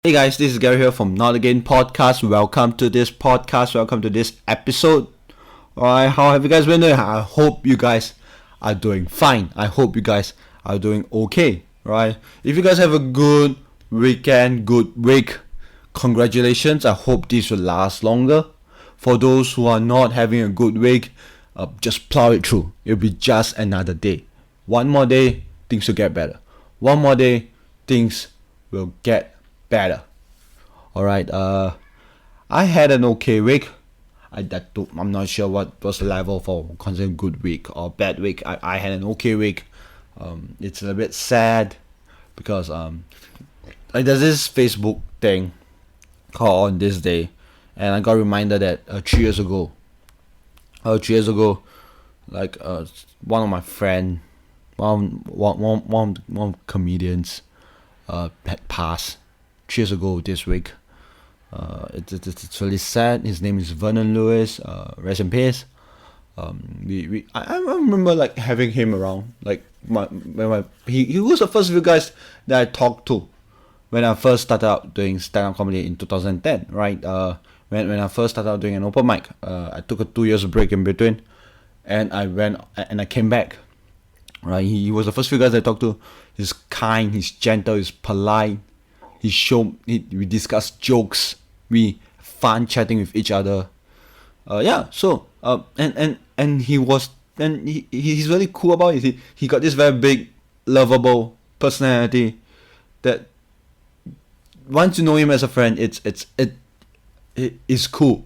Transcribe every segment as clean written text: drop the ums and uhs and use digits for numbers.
Hey guys, this is Gary here from Not Again Podcast. Welcome to this podcast. Welcome to this episode. Alright, how have you guys been doing? I hope you guys are doing fine. I hope you guys are doing okay. Right? If you guys have a good weekend, good week, congratulations. I hope this will last longer. For those who are not having a good week, just plow it through. It'll be just another day. One more day, things will get better. One more day, things will get better. Alright, I had an okay week. I'm not sure what was the level for considered good week or bad week. I had an okay week. It's a little bit sad because there's this Facebook thing called On This Day, and I got reminded that 3 years ago, one of my friend, one comedians had passed 3 years ago this week. It's really sad. His name is Vernon Lewis. Rest in peace. I remember like having him around. Like he was the first few guys that I talked to when I first started out doing stand-up comedy in 2010. Right. When I first started out doing an open mic, I took a 2 years break in between, and I came back. Right. He was the first few guys I talked to. He's kind. He's gentle. He's polite. We discuss jokes, we fun chatting with each other. He's really cool about it. He got this very big, lovable personality that once you know him as a friend, it's cool,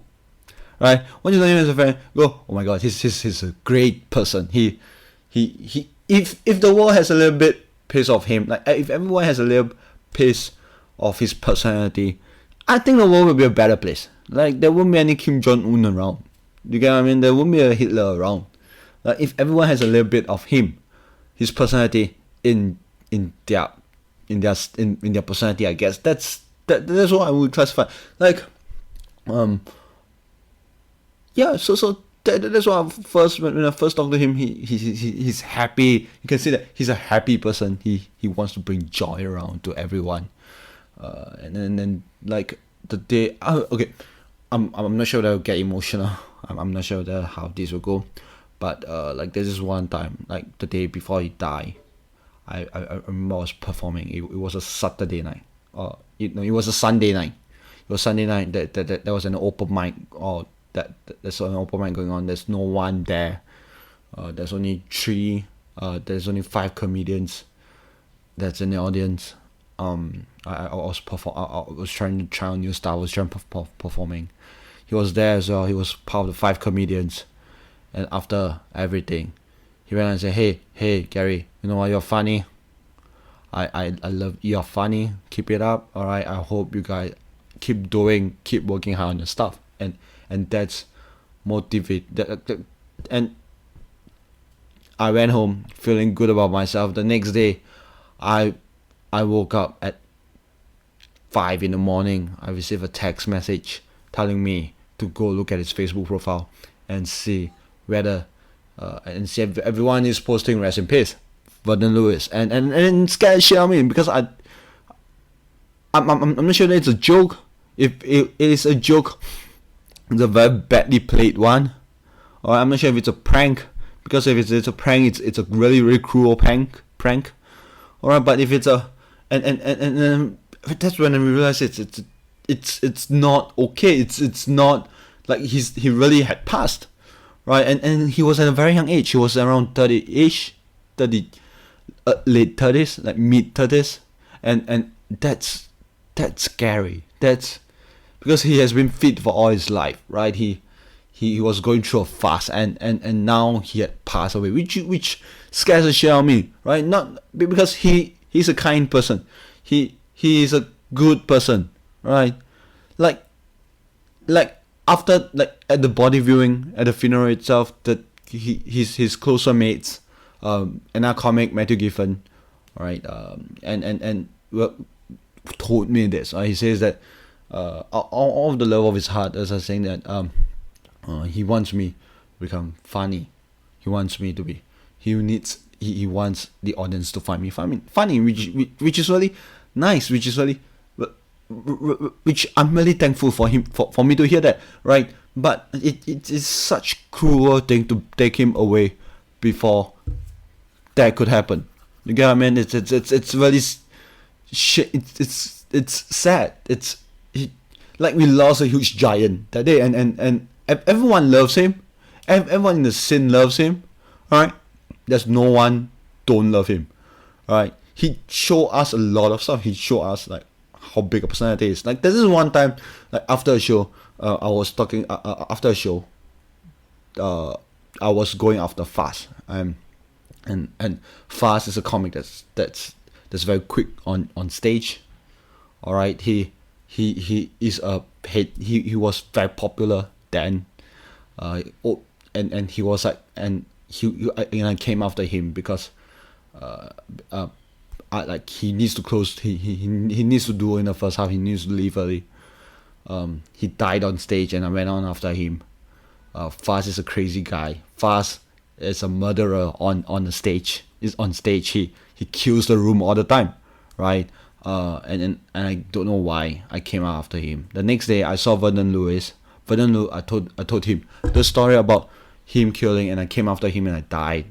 right? Once you know him as a friend, go, oh my god, he's a great person. He if the world has a little bit piece of him, like if everyone has a little piece of his personality, I think the world will be a better place. Like there won't be any Kim Jong-un around. You get what I mean? There won't be a Hitler around. Like if everyone has a little bit of him, his personality in their personality, I guess that's what I would classify. Like that's what when I first talked to him, he's happy. You can see that he's a happy person. He wants to bring joy around to everyone. And then like the day, okay, I'm not sure that I'll get emotional. I'm not sure that how this will go, but like there's this one time, like the day before he died, I remember I was performing. It was a Saturday night, or it was a Sunday night. It was Sunday night that there was an open mic, or there's an open mic going on. There's no one there. There's only 5 comedians that's in the audience. I was trying to try on new style. I was trying performing. He was there as well. He was part of the 5 comedians. And after everything, he went and said, "Hey, Gary, you know what? You're funny. I love you're funny. Keep it up. All right. I hope you guys keep working hard on your stuff." And that's motivate. And I went home feeling good about myself. The next day, I woke up at 5 in the morning. I received a text message telling me to go look at his Facebook profile and see whether and see if everyone is posting rest in peace, Vernon Lewis, and scared shit out of me because I'm not sure that it's a joke. If it is a joke, it's a very badly played one, or I'm not sure if it's a prank, because if it's a prank, it's a really cruel prank. Alright, but if it's a and that's when I realized it's not okay. It's not like he really had passed, right? And he was at a very young age. He was around 30-ish, late 30s, like mid 30s, and that's scary. That's because he has been fit for all his life, right? He was going through a fast, and now he had passed away, which scares the shit out of me, right? Not because he's a kind person, he is a good person, right? Like after, like at the body viewing at the funeral itself, that his closer mates, another comic, Matthew Giffen, right, and told me this. He says that all of the love of his heart, as I was saying that he wants me to become funny. He wants me to be. He wants the audience to find me funny, which is really nice, which is really which I'm really thankful for him, for me to hear that, right? But it is such cruel thing to take him away before that could happen. You get what I mean? It's really shit. It's sad. Like we lost a huge giant that day, and everyone loves him. Everyone in the scene loves him. All right, there's no one don't love him. All right, he showed us a lot of stuff. He showed us like how big a personality is. Like this is one time, like after a show, I was talking after a show. I was going after Fast, and Fast is a comic that's very quick on stage. All right, he is a he was very popular then, and he was like, and I came after him because like he needs to close, he needs to do in the first half, he needs to leave early. He died on stage and I went on after him. Fast is a crazy guy. Fast is a murderer on the stage. Is on stage. He kills the room all the time, right? And I don't know why I came out after him. The next day I saw Vernon Lewis. I told him the story about him killing, and I came after him and I died.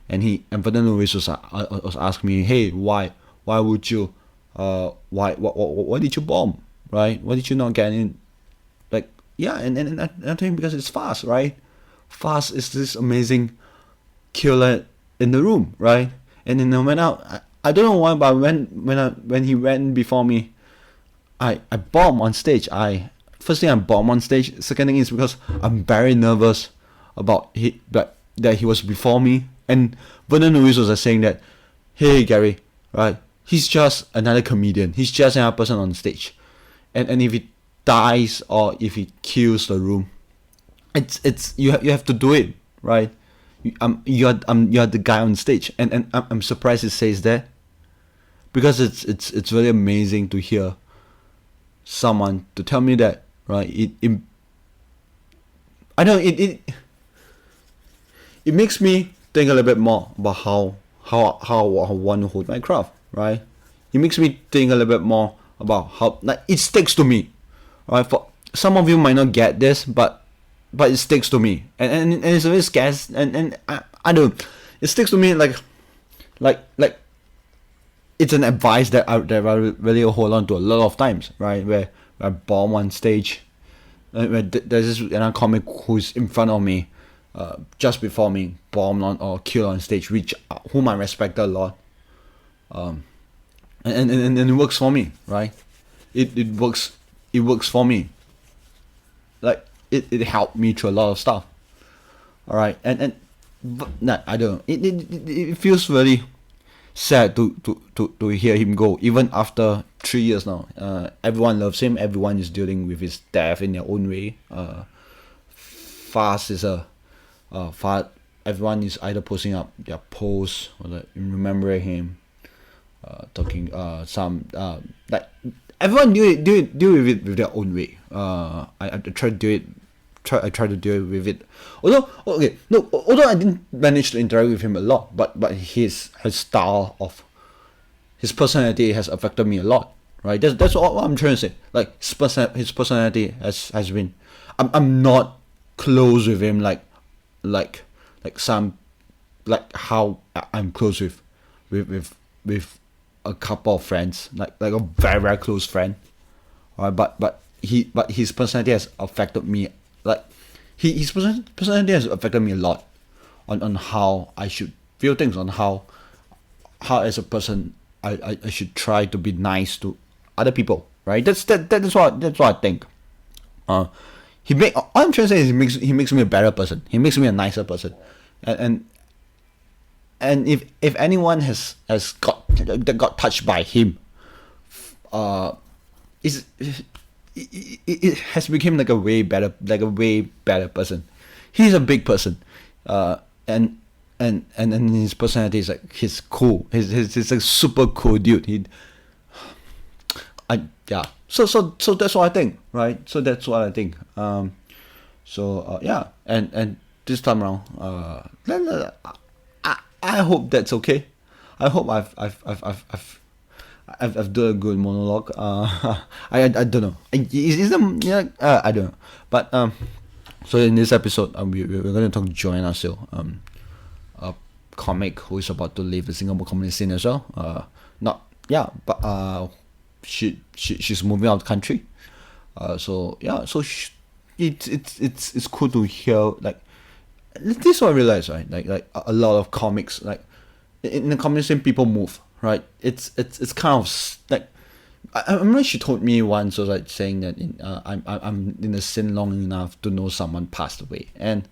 And Vernon Lewis was asking me, hey, why would you why did you bomb, right? Why did you not get in? Like, yeah, and I told him because it's Fast, right? Fast is this amazing killer in the room, right? And then I went out. I don't know why, but when he went before me, I bombed on stage. First thing I bombed on stage. Second thing is because I'm very nervous about that he was before me. And Vernon Lewis was saying that, hey Gary, right? He's just another comedian. He's just another person on stage. And if he dies or if he kills the room, it's you have to do it, right? You're the guy on stage, and I'm surprised it says that, because it's really amazing to hear someone to tell me that, right? I know it makes me think a little bit more about how I want to hold my craft, right? It makes me think a little bit more about how, like, it sticks to me, right? For some of you might not get this, but it sticks to me, and it's a bit scary, and I don't, it sticks to me like it's an advice that I really hold on to a lot of times, right? Where I bomb on stage, where there's this another comic who's in front of me, just before me, bombed on or killed on stage, which whom I respect a lot, and it works for me, right? It works for me, like it helped me through a lot of stuff. All right, but I don't know. It feels really sad to hear him go, even after 3 years now. Everyone loves him. Everyone is dealing with his death in their own way. Fast is Fast. Everyone is either posting up their posts or like remembering him, talking some like everyone deal with it with their own way. I try to do it. I try to deal with it. Although I didn't manage to interact with him a lot, but his style of his personality has affected me a lot, right? That's all I'm trying to say. Like his personality has been. I'm not close with him like some, like how I'm close with a couple of friends, like a very very close friend. Alright, but his personality has affected me. Like his personality has affected me a lot on how I should feel things, on how as a person I should try to be nice to other people, right? That's what I think. All I'm trying to say is he makes me a better person. He makes me a nicer person, and if anyone has got touched by him, it has become like a way better person. He's a big person, and his personality is like, he's cool. He's a super cool dude. So that's what I think, right? So that's what I think. Yeah, and this time around, I hope that's okay. I hope I've done a good monologue. I don't know. Is them, yeah, I don't know. But so in this episode, we're going to talk to Joanna Sio, a comic who is about to leave the Singapore comedy scene as well. Not yeah, but she's moving out of the country. So yeah, so it's cool to hear, like, this is what I realized, right? Like a lot of comics, like in the comedy scene, people move, right? It's kind of like, I remember she told me once, was like saying that I'm in the scene long enough to know someone passed away, and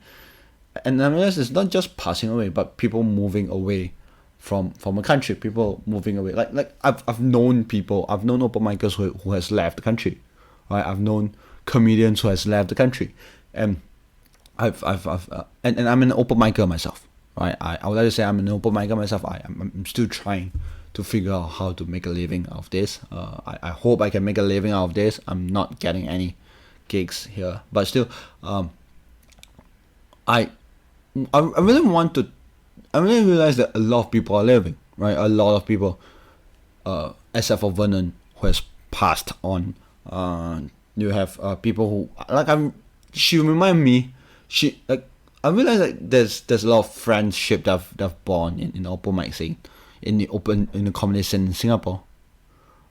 I realized it's not just passing away, but people moving away from a country, people moving away. Like I've known people, I've known open micers who has left the country, right? I've known comedians who has left the country, and and I'm an open micer myself, right? I would like to say I'm an open micer myself. I'm still trying to figure out how to make a living out of this. I hope I can make a living out of this. I'm not getting any gigs here, but still, I really want to. I really realize that a lot of people are living, right? A lot of people, except for Vernon, who has passed on. You have people who, like, she remind me. She, like, I realize that there's a lot of friendship that born in the open mic scene, in the comedy scene in Singapore,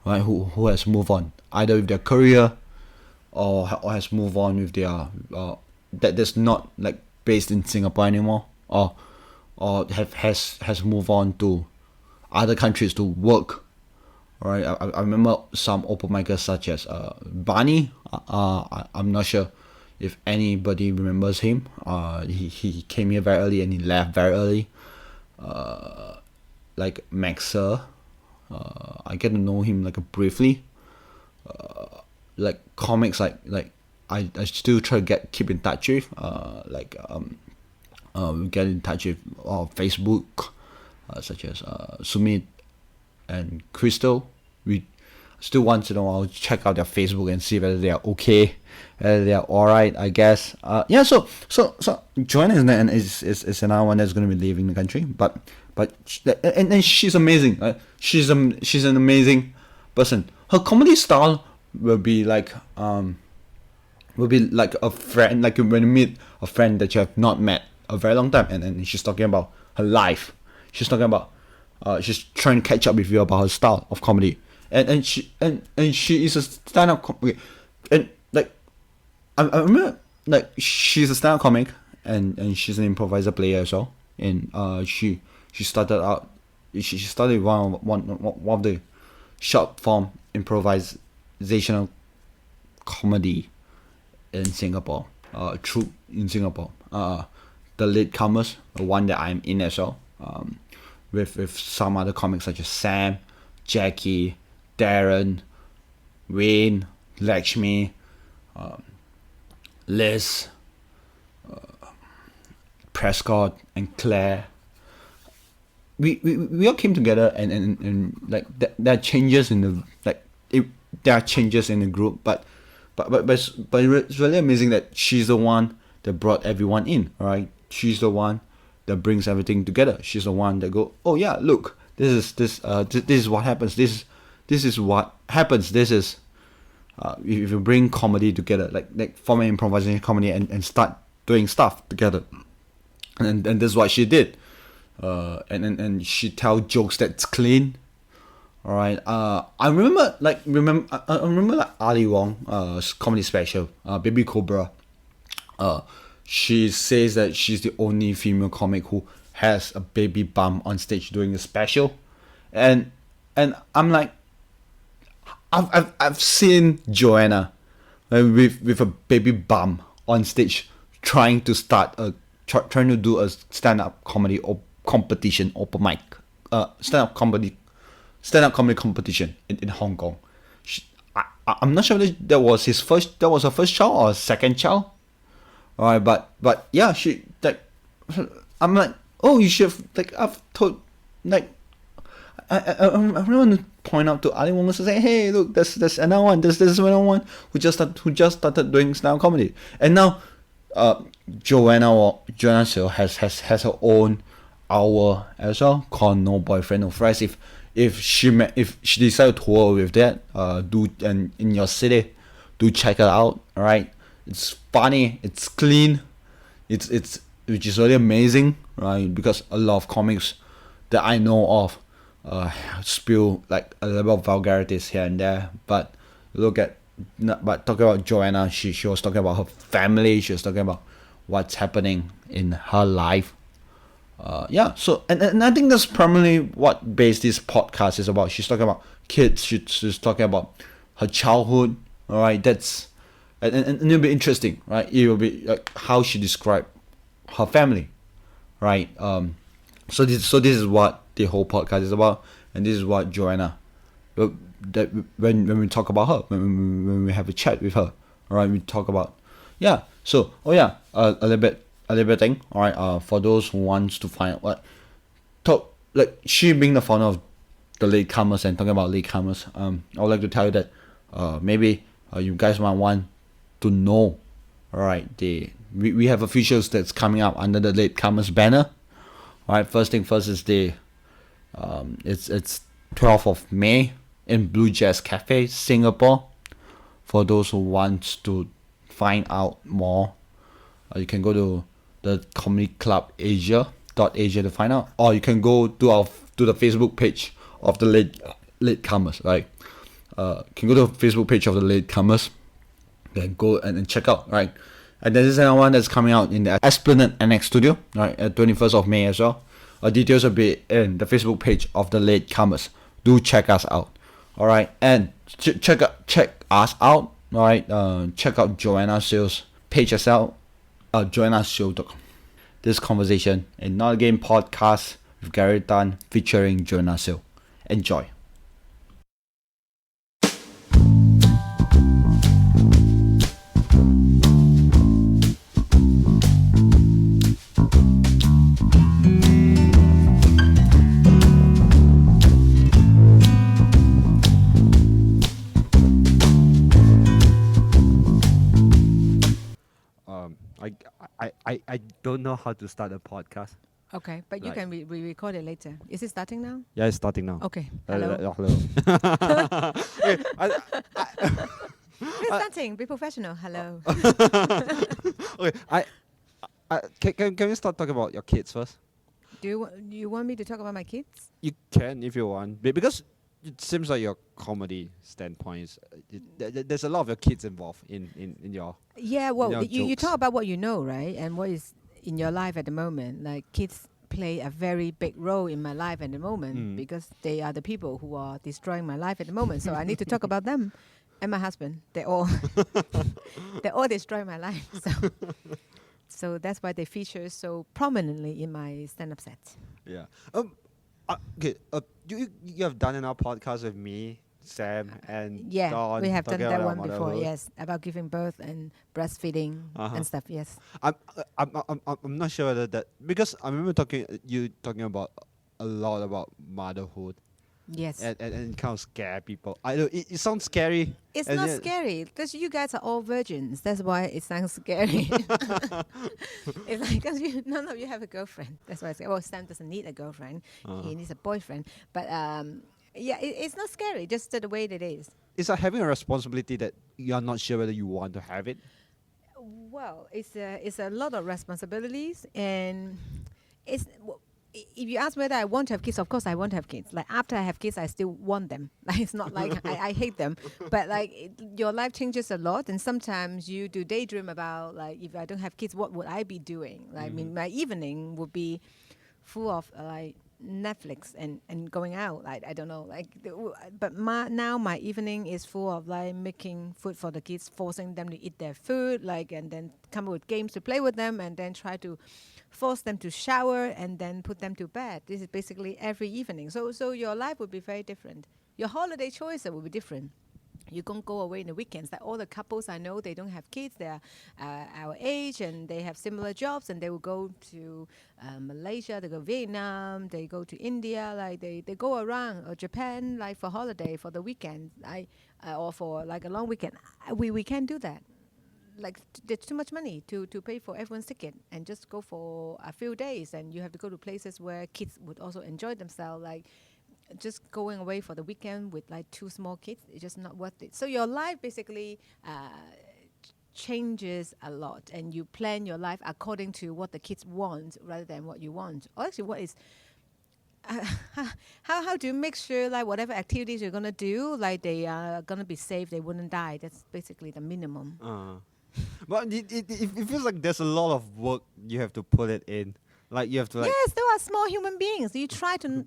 right? Who has moved on either with their career, or has moved on with their that's not like based in Singapore anymore, or has moved on to other countries to work. Right, I remember some open micers such as Barney. I'm not sure if anybody remembers him. He came here very early and he left very early. Like Maxer, I get to know him like briefly. Like comics, like I still try to keep in touch with. We get in touch with Facebook, such as Sumit and Crystal. We still once in a while check out their Facebook and see whether they are okay, whether they are alright, I guess. Yeah, so Joanna is another one that's gonna be leaving the country, but and she's amazing. She's an amazing person. Her comedy style will be like a friend, like when you meet a friend that you have not met a very long time, and she's talking about her life. She's talking about she's trying to catch up with you about her style of comedy, and she is a stand-up comic, and like I remember, like, she's a stand-up comic, and she's an improviser player as well, and she started out, she started one of the short form improvisational comedy in Singapore, troupe in Singapore, the Latecomers, the one that I'm in as well, with some other comics such as Sam, Jackie, Darren, Wayne, Lakshmi, Liz, Prescott, and Claire. We all came together, and like there are changes in the, like, there are changes in the group, but it's really amazing that she's the one that brought everyone in, right? She's the one that brings everything together. She's the one that go, oh yeah, look, this is what happens. This is what happens. This is if you bring comedy together, like form an improvisation comedy and start doing stuff together, and this is what she did. And she tell jokes that's clean. All right. I remember like Ali Wong's comedy special, Baby Cobra. She says that she's the only female comic who has a baby bump on stage doing the special, and I'm like, I've seen Joanna with a baby bump on stage trying to do a stand-up comedy competition, open mic, stand-up comedy competition in Hong Kong. I'm not sure whether that was her first child or second child. Alright, but yeah, she, like, I'm like, oh, you should have, like, I've told, like, I really want to point out to Ali Wong and say, hey, look, there's another one, there's another one who just started doing stand-up comedy, and now Joanna Sio has her own hour as well called No Boyfriend No Fries. if she decide to tour with that, do and in your city, do check it out. All right, it's funny, it's clean, it's which is really amazing, right? Because a lot of comics that I know of spill like a little bit of vulgarities here and there, but look at but talking about Joanna, she was talking about her family, she was talking about what's happening in her life. Yeah, so and I think that's primarily what base this podcast is about. She's talking about kids, she's talking about her childhood, all right? That's and it'll be interesting, right? It will be like how she described her family, right? So this is what the whole podcast is about, and this is what Joanna, that when we talk about her, when we have a chat with her, all right, we talk about, yeah. So oh yeah, a little bit thing, all right. For those who wants to find out what talk like she being the founder of the latecomers and talking about latecomers, I would like to tell you that maybe you guys might want to know, all right. We have officials that's coming up under the latecomers banner. All right, first thing first is it's 12th of May in Blue Jazz Cafe, Singapore. For those who want to find out more, you can go to the Comedy Club Asia to find out, or you can go to the Facebook page of the latecomers. Right, you can go to the Facebook page of the latecomers, then go and check out. Right, and there's another one that's coming out in the Esplanade NX Studio. Right, at 21st of May as well. Details will be in the Facebook page of the latecomers. Do check us out. All right, and check us out. All right, check out Joanna Sio's page as well. JoannaSio.com. This conversation in Not a Game podcast with Gary Tan featuring Joanna Sio. Enjoy. I, I don't know how to start a podcast. Okay, but you Like- can re-record it later. Is it starting now? Yeah, it's starting now. Okay. Hello. Hello. Okay, It's starting. Be professional. Hello. okay, can we start talking about your kids first? Do you want me to talk about my kids? You can if you want, because it seems like your comedy standpoint is there's a lot of your kids involved in your. Yeah. Well, know, you jokes. talk about what you know, right? And what is in your life at the moment. Like kids play a very big role in my life at the moment because they are the people who are destroying my life at the moment. So I need to talk about them and my husband. They all destroy my life. So that's why they feature so prominently in my stand-up set. Yeah. Okay. You have done another podcast with me, Sam, and Yeah, Dawn we have done talking that about one before. motherhood. Yes, about giving birth and breastfeeding and stuff. Yes. I'm not sure whether that, because I remember talking about a lot about motherhood Yes. and kind of scare people. I know it sounds scary. It's and not yet- scary because you guys are all virgins. That's why it sounds scary. It's like because none of you have a girlfriend. That's why I say, well, Sam doesn't need a girlfriend. He needs a boyfriend. But yeah, it's not scary. Just the way that it is. It's like having a responsibility that you're not sure whether you want to have it. Well, it's a lot of responsibilities, and if you ask whether I want to have kids, of course I want to have kids. Like after I have kids, I still want them. Like it's not like I hate them, but like your life changes a lot, and sometimes you do daydream about like if I don't have kids, what would I be doing? Like I mean, my evening would be full of like Netflix and going out. Like I don't know, but now my evening is full of like making food for the kids, forcing them to eat their food, like and then come up with games to play with them, and then try to force them to shower and then put them to bed. This is basically every evening. So your life would be very different. Your holiday choices will be different. You can't go away in the weekends. Like all the couples I know, they don't have kids. They're our age and they have similar jobs, and they will go to Malaysia, they go Vietnam, they go to India. Like they go around or Japan, like for holiday for the weekend, or for like a long weekend. We can't do that. Like there's too much money to pay for everyone's ticket and just go for a few days, and you have to go to places where kids would also enjoy themselves. Like just going away for the weekend with like 2 small kids, it's just not worth it. So your life basically changes a lot, and you plan your life according to what the kids want rather than what you want. Or actually, what is how do you make sure like whatever activities you're gonna do, like they are gonna be safe, they wouldn't die? That's basically the minimum. But it feels like there's a lot of work you have to put it in. Like you have to like. Yes, they are small human beings. You try to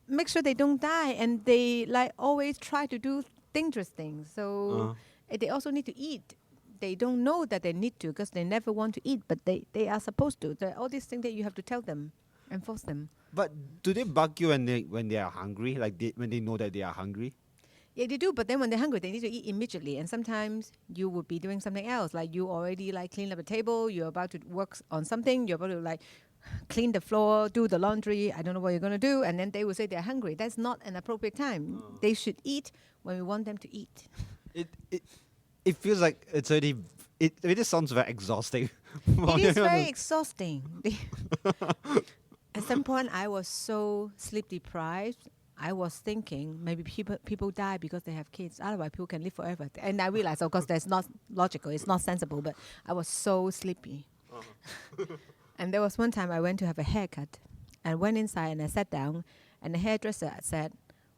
make sure they don't die, and they like always try to do dangerous things. So they also need to eat. They don't know that they need to because they never want to eat, but they are supposed to. All these things that you have to tell them and force them. But do they bug you when they are hungry? Like when they know that they are hungry? Yeah, they do. But then when they're hungry, they need to eat immediately. And sometimes you would be doing something else. Like you already like clean up the table. You're about to work on something. You're about to like clean the floor, do the laundry. I don't know what you're going to do. And then they will say they're hungry. That's not an appropriate time. They should eat when we want them to eat. It feels like it's already. It really sounds very exhausting. It is very exhausting. At some point, I was so sleep deprived. I was thinking maybe people die because they have kids. Otherwise, people can live forever. And I realized, of course, that's not logical. It's not sensible. But I was so sleepy. And there was one time I went to have a haircut. And went inside and I sat down. And the hairdresser said,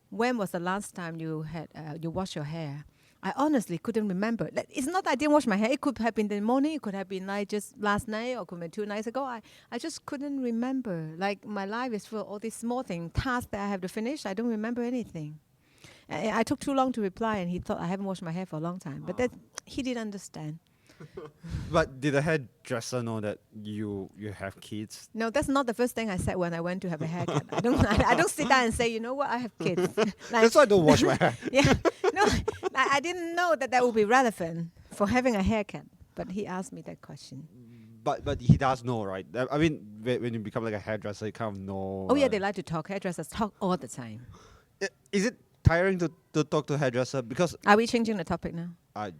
"When was the last time you had you washed your hair?" I honestly couldn't remember. It's not that I didn't wash my hair. It could have been in the morning. It could have been like just last night, or could have been 2 nights ago. I just couldn't remember. Like my life is full of all these small things, tasks that I have to finish. I don't remember anything. I took too long to reply, and he thought I haven't washed my hair for a long time. But that he didn't understand. But did the hairdresser know that you have kids? No, that's not the first thing I said when I went to have a haircut. I don't sit down and say, you know what, I have kids. That's why I don't wash my hair. Yeah, no, I didn't know that would be relevant for having a haircut. But he asked me that question. But he does know, right? I mean, when you become like a hairdresser, you kind of know. Oh yeah, they like to talk. Hairdressers talk all the time. Is it tiring to talk to a hairdresser? Because Are we changing the topic now?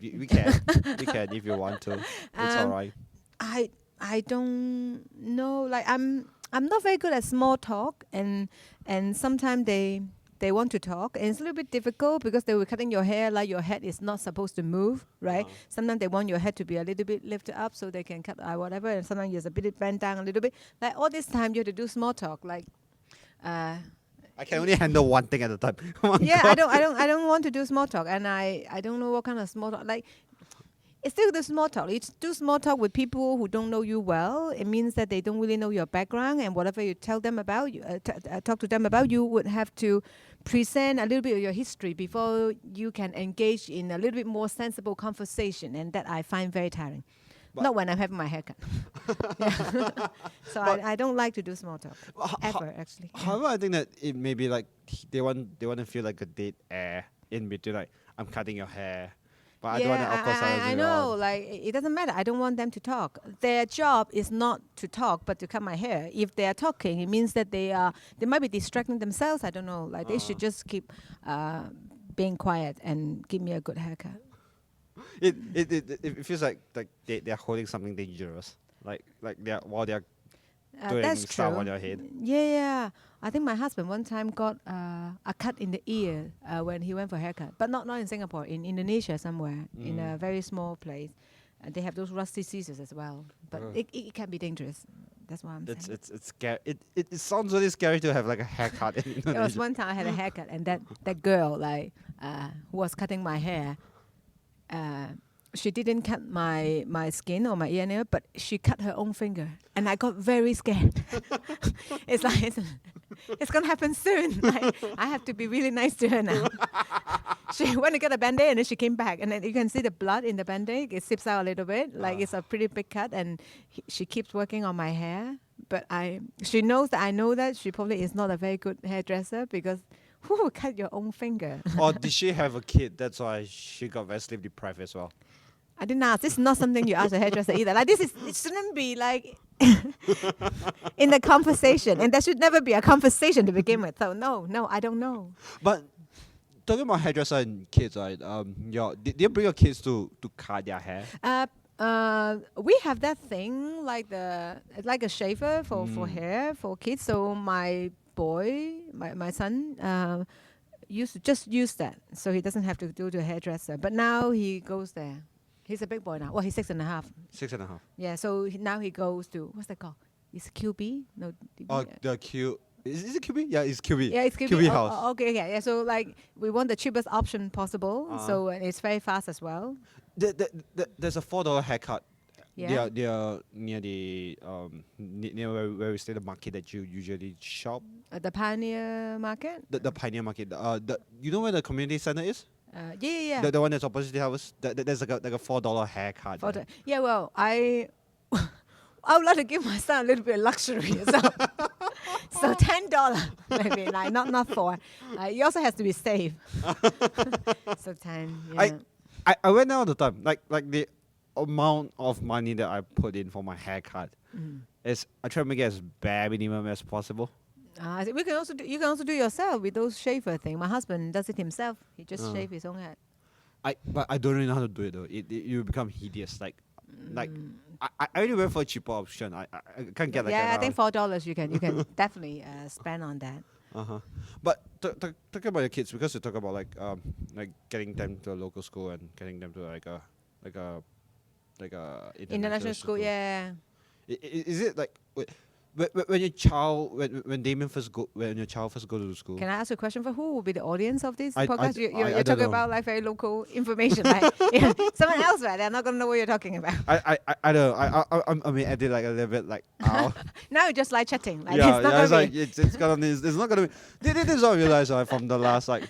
we can we can if you want to. It's all right. I don't know. Like I'm not very good at small talk, and sometimes they want to talk, and it's a little bit difficult because they were cutting your hair, like your head is not supposed to move, right? Sometimes they want your head to be a little bit lifted up so they can cut whatever, and sometimes you're a bit bent down a little bit. Like all this time you have to do small talk, like. I can only handle one thing at a time. Yeah, I don't want to do small talk, and I don't know what kind of small talk. Like, it's still the small talk. You do small talk with people who don't know you well. It means that they don't really know your background, and whatever you tell them about, you talk to them about, you would have to present a little bit of your history before you can engage in a little bit more sensible conversation, and that I find very tiring. But not when I'm having my haircut. So I don't like to do small talk ever, actually. However, I think that it may be like they want to feel like a dead air in between. Like I'm cutting your hair, but I don't want to. Of course, I know. Like it doesn't matter. I don't want them to talk. Their job is not to talk, but to cut my hair. If they are talking, it means that they might be distracting themselves. I don't know. Like they should just keep being quiet and give me a good haircut. It feels like they're holding something dangerous, like while they're doing That's stuff true. on your head. Yeah. I think my husband one time got a cut in the ear when he went for a haircut, but not in Singapore, in Indonesia somewhere, in a very small place. They have those rusty scissors as well, but it can be dangerous. That's what I'm saying. It's scary. It sounds really scary to have like a haircut in Indonesia. There was one time I had a haircut, and that girl who was cutting my hair. She didn't cut my skin or my ear nail, but she cut her own finger, and I got very scared. It's like it's gonna happen soon. Like I have to be really nice to her now. She went to get a band-aid, and then she came back, and then you can see the blood in the band-aid. It seeps out a little bit, like it's a pretty big cut, and she keeps working on my hair. But she knows that I know that she probably is not a very good hairdresser because. Who will cut your own finger? Or did she have a kid? That's why she got very sleep deprived as well. I didn't ask. This is not something you ask a hairdresser either. Like it shouldn't be like in the conversation, and there should never be a conversation to begin with. So no, I don't know. But talking about hairdresser and kids, right? Did you bring your kids to cut their hair? We have that thing like a shaver for hair for kids. So my boy, my son, used to just use that, so he doesn't have to go to a hairdresser. But now he goes there. He's a big boy now. Well, he's 6.5. 6.5. Yeah, so now he goes to, what's that called? Is QB? No. DB? Oh, the Q. Is it QB? Yeah, it's QB. Yeah, it's QB. QB Oh, house. oh, okay, yeah. So like we want the cheapest option possible. Uh-huh. So and it's very fast as well. There's a $4 haircut. Yeah. They are near the near where we stay, the market that you usually shop. The Pioneer Market. The Pioneer Market. You know where the community center is? Yeah. The one that's opposite the house. There's like a $4 haircut. For there. yeah, well, I would like to give my son a little bit of luxury. So $10 maybe, like not 4. He also has to be safe. So 10. Yeah. I went there all the time. Like the amount of money that I put in for my haircut is I try to make it as bare minimum as possible. We can also you can also do yourself with those shaver thing. My husband does it himself. He just shave his own head. But I don't really know how to do it though. You become hideous. Like I only went for a cheaper option. I can't get like yeah, that. I think $4 you can definitely spend on that. But talking about your kids, because you talk about like getting them to a local school and getting them to like a International school, yeah. Is it like when your child when your child first go to school? Can I ask a question for who will be the audience of this I podcast? don't You're talking know. about like very local information, right? Yeah. Someone else, right? They're not gonna know what you're talking about. I don't know. I mean, I did like a little bit like ow. Now it's just like chatting. Like Yeah, it's not it's gonna like be. it's gonna it's not gonna be. This is what I realized from the last like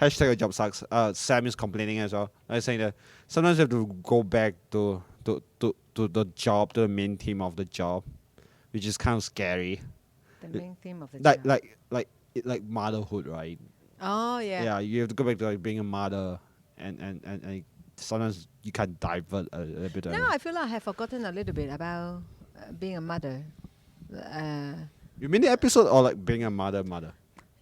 hashtag your job sucks. Sam is complaining as well. I saying that sometimes you have to go back to the job, to the main theme of the job, which is kind of scary. The main theme of the Like job. like motherhood, right? Oh yeah. Yeah, you have to go back to like being a mother, and like, sometimes you can divert a little bit. No, I feel like I have forgotten a little bit about being a mother. You mean the episode or like being a mother?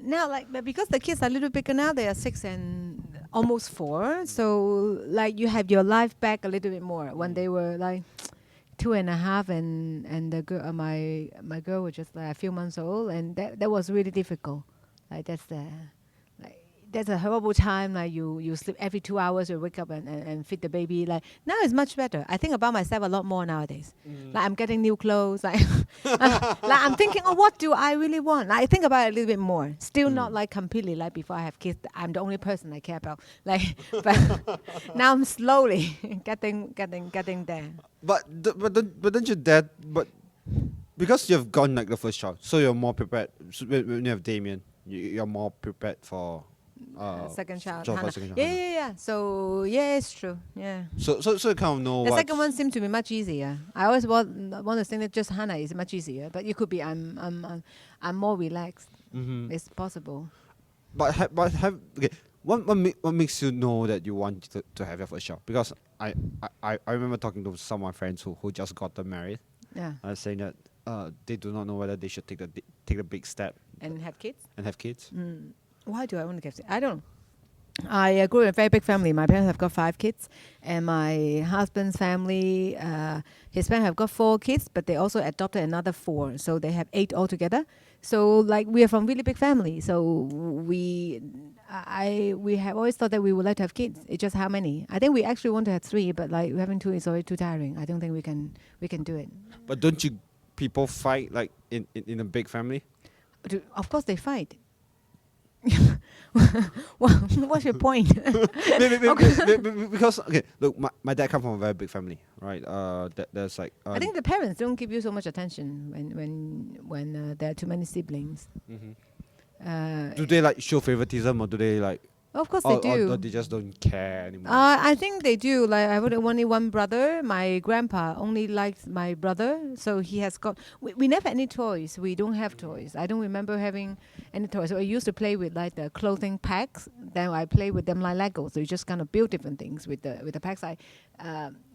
Now, like but because the kids are a little bigger now, they are 6 and almost 4. So like you have your life back a little bit more. When they were like 2.5 and the girl, my girl was just like a few months old, and that was really difficult. Like that's a horrible time. Like you sleep every 2 hours, you wake up and feed the baby. Like now it's much better. I think about myself a lot more nowadays. Like I'm getting new clothes. Like like I'm thinking, oh, what do I really want? Like, I think about it a little bit more. Still not like completely like before I have kids. I'm the only person I care about. Like, but now I'm slowly getting there. But don't you dad? But because you've gone like the first child, so you're more prepared. So when you have Damien, you're more prepared for Second child. for Hannah. second child, Yeah. So yeah, it's true. Yeah. So you kind of know The what. second one seemed to be much easier. I always want to think that just Hannah is much easier, but it could be I'm more relaxed. Mm-hmm. It's possible. But have okay. What makes you know that you want to have your first child? Because I remember talking to some of my friends who just got them married. Yeah. Saying that they do not know whether they should take the big step And have kids. and have kids. Why do I want to get kids? I don't know. I grew in a very big family. My parents have got 5 kids, and my husband's family, his parents have got 4 kids, but they also adopted another 4, so they have 8 altogether. So like we are from really big family. So we have always thought that we would like to have kids. It's just how many. I think we actually want to have 3, but like having 2 is already too tiring. I don't think we can do it. But don't you people fight like in a big family? Of course they fight. What's your point? Because okay, look, my dad comes from a very big family, right? There's like I think the parents don't give you so much attention when there are too many siblings. do they like show favoritism, or do they like? Of course they do. Or they just don't care anymore. I think they do. Like I would have only one brother. My grandpa only likes my brother, so he has got. We never had any toys. We don't have toys. I don't remember having any toys. So I used to play with like the clothing packs. Then I play with them like Lego. So you just kind of build different things with the packs.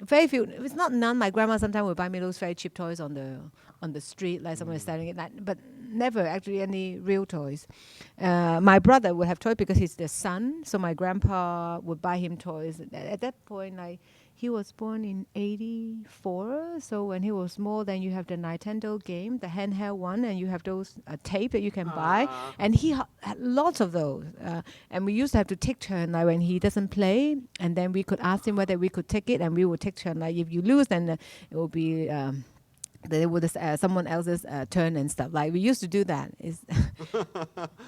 Very few. It's not none. My grandma sometimes would buy me those very cheap toys on the street, like someone is selling it. But never actually any real toys. My brother would have toys because he's the son. So my grandpa would buy him toys. At that point, like He was born in 84. So when he was small, then you have the Nintendo game, the handheld one, and you have those tape that you can buy. And he had lots of those. And we used to have to take turn, like when he doesn't play, and then we could ask him whether we could take it, and we would take turn. Like if you lose, then it will be there was someone else's turn and stuff. Like we used to do that.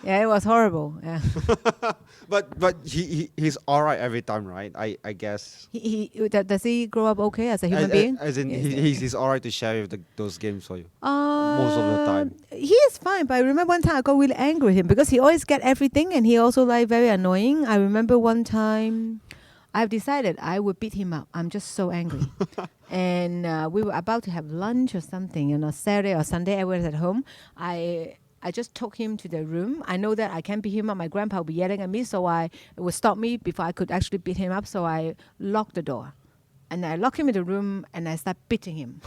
Yeah, it was horrible. Yeah. But he's all right every time, right? I guess. Does he grow up okay as a human being? As in, Yes, he's all right to share with those games for you most of the time. He is fine, but I remember one time I got really angry with him because he always get everything, and he also like very annoying. I remember one time I've decided I would beat him up. I'm just so angry. And we were about to have lunch or something, and on Saturday or Sunday I was at home. I just took him to the room. I know that I can't beat him up. My grandpa will be yelling at me, so it would stop me before I could actually beat him up. So I locked the door. And I locked him in the room, and I started beating him.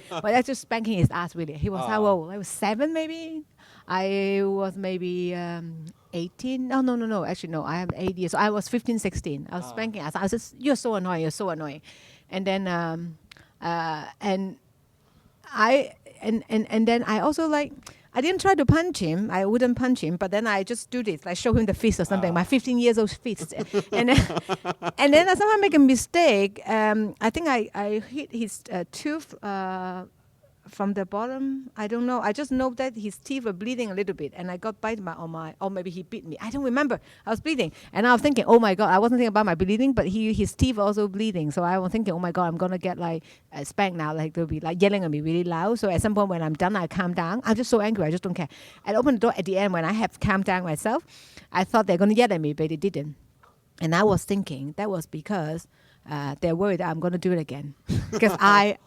But I just spanking his ass, really. He was how old? I was 7, maybe? I was maybe 18. No. Actually, no. I am 8 years. So I was 15, 16. I was spanking us. I was just, you're so annoying. You're so annoying. And then, and then I also like, I didn't try to punch him. I wouldn't punch him, but then I just do this, like show him the fist or something. My 15 years old fist, and then I somehow make a mistake. I think I hit his tooth from the bottom. I don't know. I just know that his teeth were bleeding a little bit, and I got bite on my, or maybe he bit me. I don't remember. I was bleeding, and I was thinking, oh my god. I wasn't thinking about my bleeding, but his teeth were also bleeding. So I was thinking, oh my god, I'm gonna get like spanked now. Like they'll be like yelling at me really loud. So at some point when I'm done, I calm down. I'm just so angry. I just don't care. I opened the door at the end when I have calmed down myself. I thought they're gonna yell at me, but they didn't. And I was thinking that was because they're worried that I'm going to do it again. Because I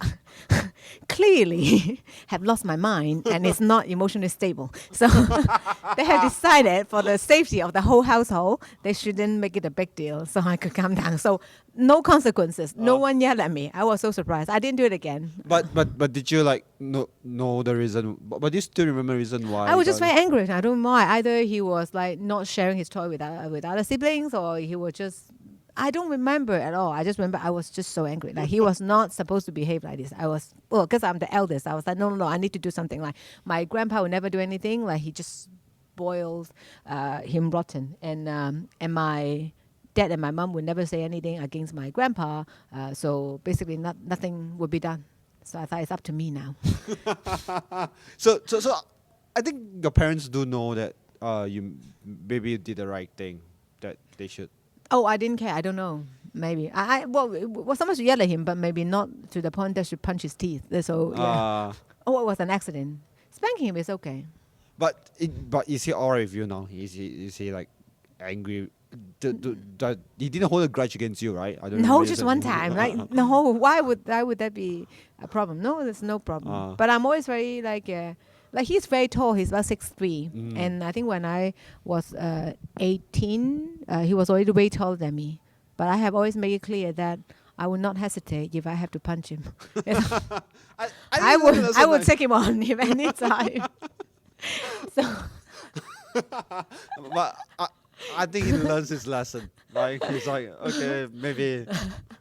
clearly have lost my mind and it's not emotionally stable. So they have decided for the safety of the whole household, they shouldn't make it a big deal so I could calm down. So no consequences. No one yelled at me. I was so surprised. I didn't do it again. But did you like know the reason? But do you still remember the reason why? I was just very angry. I don't know why. Either he was like not sharing his toy with other siblings, or he was just, I don't remember at all. I just remember I was just so angry. Like he was not supposed to behave like this. I was, well, because I'm the eldest. I was like, no, I need to do something. Like my grandpa would never do anything. Like he just boils him rotten. And my dad and my mom would never say anything against my grandpa. So basically nothing would be done. So I thought it's up to me now. So I think your parents do know that you maybe you did the right thing, that they should. Oh, I didn't care. I don't know. Maybe. Well, it was supposed to yell at him, but maybe not to the point that should punch his teeth. So, yeah. It was an accident. Spanking him is okay. But is he alright with you now? Is he like angry? He didn't hold a grudge against you, right? I don't No, just one time. Like, no, why would that be a problem? No, there's no problem. But I'm always very like he's very tall. He's about 6'3", and I think when I was 18, he was already way taller than me. But I have always made it clear that I would not hesitate if I have to punch him. I would take him on if any time. So, but I think he learns his lesson. Like he's like, okay, maybe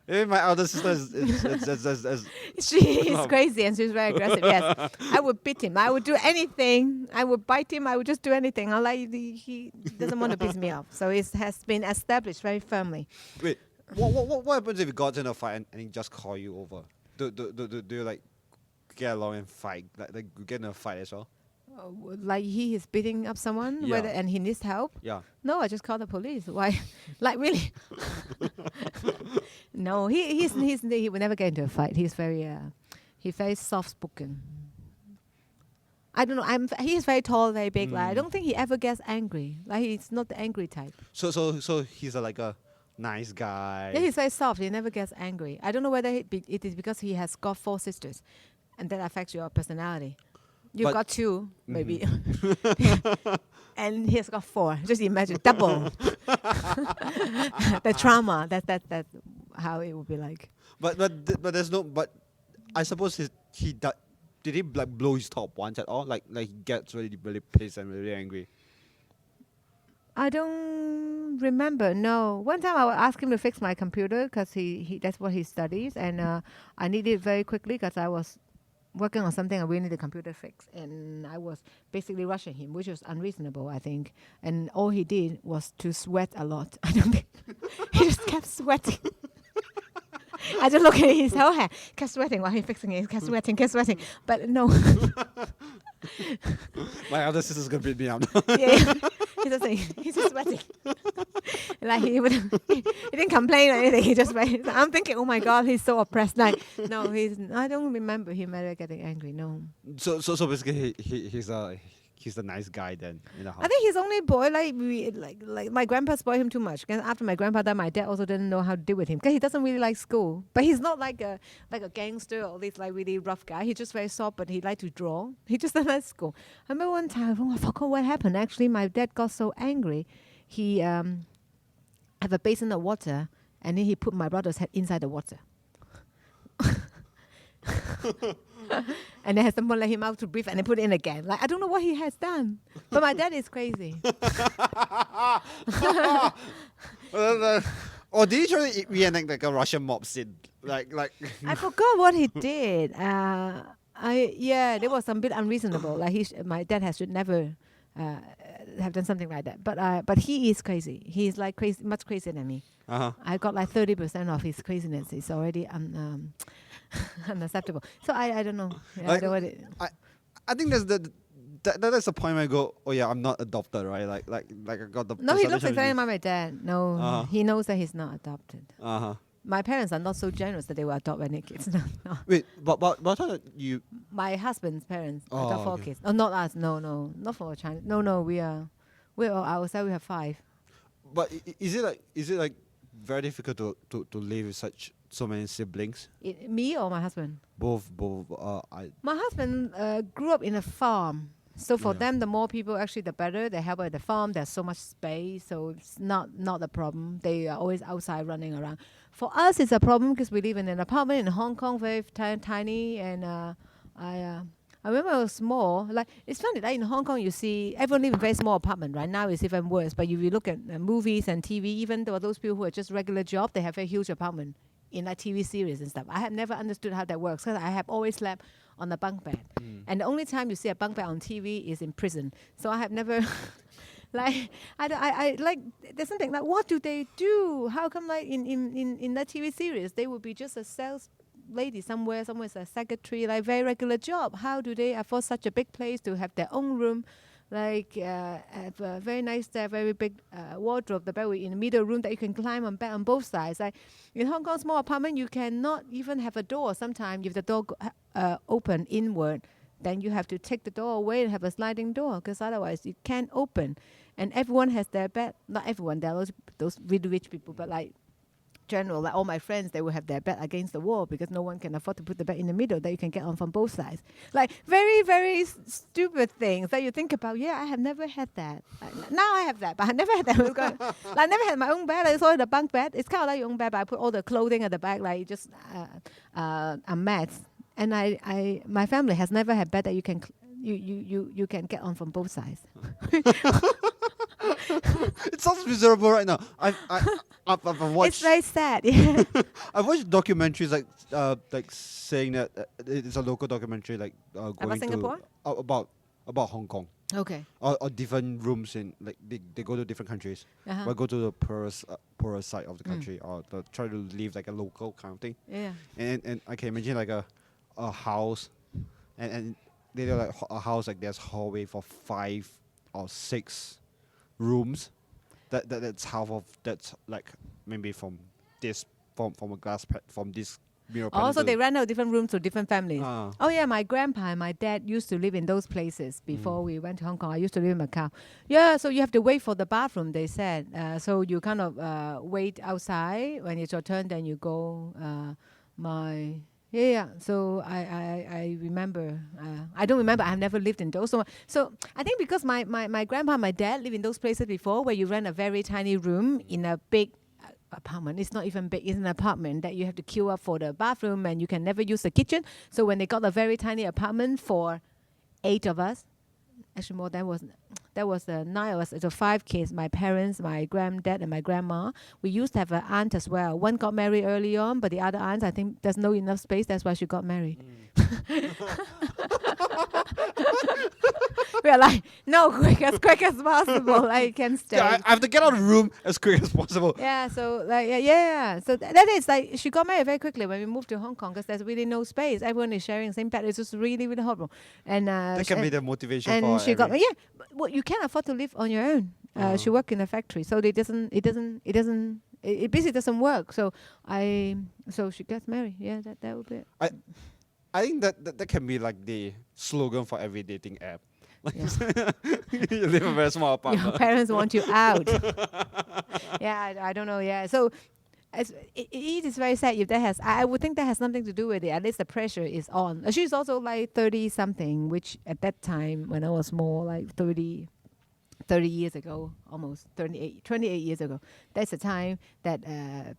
my elder sister is she's crazy and she's very aggressive. Yes, I would beat him. I would do anything. I would bite him. I would just do anything. I like he doesn't want to piss me off. So it has been established very firmly. Wait, what happens if you got in a fight and he just call you over? Do you like get along and fight? Like get in a fight as well? Like he is beating up someone, Yeah. and he needs help. Yeah. No, I just call the police. Why? Like really? No, he will never get into a fight. He's very soft spoken. I don't know. He's very tall, very big. Like I don't think he ever gets angry. Like he's not the angry type. So he's like a nice guy. Yeah, he's very soft. He never gets angry. I don't know whether it is because he has got 4 sisters, and that affects your personality. You've got 2, maybe. And he has got 4. Just imagine, double. The trauma, that's how it would be like. But there's no, but I suppose he did he like blow his top once at all? Like he gets really, really pissed and really angry. I don't remember. No. One time I would ask him to fix my computer because he that's what he studies, and I needed it very quickly because I was working on something I really need the computer fixed, and I was basically rushing him, which was unreasonable, I think. And all he did was to sweat a lot. I don't think he just kept sweating. I just look at his whole hair, kept sweating while he fixing it, kept sweating, kept sweating. But no. My elder sister's gonna beat me up. Yeah, he's just sweating. Like he didn't complain or anything. He just went. I'm thinking, oh my god, he's so oppressed. Like no, I don't remember him ever getting angry. No. So basically, he's the nice guy then in the house. I think he's only boy. Like my grandpa spoiled him too much. And after my grandpa died, my dad also didn't know how to deal with him because he doesn't really like school. But he's not like a gangster or this like really rough guy. He's just very soft, but he liked to draw. He just doesn't like school. I remember one time, I forgot what happened. Actually, my dad got so angry, he have a basin of water, and then he put my brother's head inside the water. And then someone let him out to breathe and then put it in again. Like I don't know what he has done. But my dad is crazy. Or did he try to reenact like a Russian mob scene? Like I forgot what he did. There was some bit unreasonable. Like my dad should never have done something like that. But he is crazy. He's like crazy, much crazier than me. I got like 30% of his craziness. It's already unacceptable. So I don't know. Yeah, I don't know what it. I think that's that's the point where I go, oh yeah, I'm not adopted, right? Like I got the. No, he looks exactly like my dad. No, he knows that he's not adopted. My parents are not so generous that they will adopt any kids. No. Wait, but I thought you. My husband's parents adopt 4 kids. Oh, not us. No, not for China. No, we're all ourselves. We have 5. But is it like very difficult to live with so many siblings? Me or my husband? Both. My husband grew up in a farm. So for them, the more people, actually, the better. They help at the farm. There's so much space, so it's not a problem. They are always outside running around. For us, it's a problem because we live in an apartment in Hong Kong, very tiny. And I remember I was small. Like it's funny, like in Hong Kong, you see everyone live in a very small apartment. Right now, it's even worse. But if you look at movies and TV, even though those people who are just regular job, they have a huge apartment in like TV series and stuff. I have never understood how that works because I have always slept on a bunk bed. And the only time you see a bunk bed on TV is in prison. So I have never, like, I like, there's something like, what do they do? How come like in that TV series, they would be just a sales lady somewhere is a secretary, like very regular job. How do they afford such a big place to have their own room? Like have a very nice, very big wardrobe, the bed in the middle room that you can climb on bed on both sides. Like in Hong Kong, small apartment, you cannot even have a door. Sometimes if the door open inward, then you have to take the door away and have a sliding door because otherwise it can't open. And everyone has their bed. Not everyone, there are those really rich people, but like general, like all my friends, they will have their bed against the wall because no one can afford to put the bed in the middle that you can get on from both sides. Like very, very stupid things that you think about. Yeah, I have never had that. Now I have that, but I never had that. I never had my own bed. It's always the bunk bed. It's kind of like your own bed, but I put all the clothing at the back, like just a mat. And my family has never had bed that you can you can get on from both sides. It sounds miserable right now. I've watched. It's very sad. Yeah. I've watched documentaries like saying that it's a local documentary like going about Singapore? About Hong Kong. Okay. Or different rooms in like they go to different countries. Or go to the poorer side of the country or try to live like a local kind of thing. Yeah. And I can imagine like a house and they do like a house like there's hallway for 5 or 6 rooms. That's half of that's like maybe from this from a glass from this mirror. Also, they rent out different rooms to different families. Oh yeah, my grandpa and my dad used to live in those places before we went to Hong Kong. I used to live in Macau. Yeah, so you have to wait for the bathroom. They said so you kind of wait outside when it's your turn. Then you go. So I remember. I don't remember. I have never lived in those. So I think because my grandpa and my dad lived in those places before where you rent a very tiny room in a big apartment. It's not even big. It's an apartment that you have to queue up for the bathroom and you can never use the kitchen. So when they got a very tiny apartment for 8 of us, actually more. That was 9 of us. So 5 kids. My parents, my granddad, and my grandma. We used to have an aunt as well. One got married early on, but the other aunt, I think there's no enough space. That's why she got married. We're like, no, quick as possible. Like, can stay. Yeah, I have to get out of the room as quick as possible. Yeah, so like yeah. So that is like she got married very quickly when we moved to Hong Kong because there's really no space. Everyone is sharing the same bed. It's just really really horrible. And That can be the motivation and for she got every- yeah. Well, you can't afford to live on your own. She worked in a factory, so it basically doesn't work. So she gets married. Yeah, that would be it. I think that can be like the slogan for every dating app. Like Yeah. you live in a very small Your apartment. parents want you out. Yeah, I don't know. Yeah, so it is very sad if that has. I would think that has something to do with it. At least the pressure is on. She's also like 30 something, which at that time when I was more like 30 years ago, almost 28 years ago. That's the time that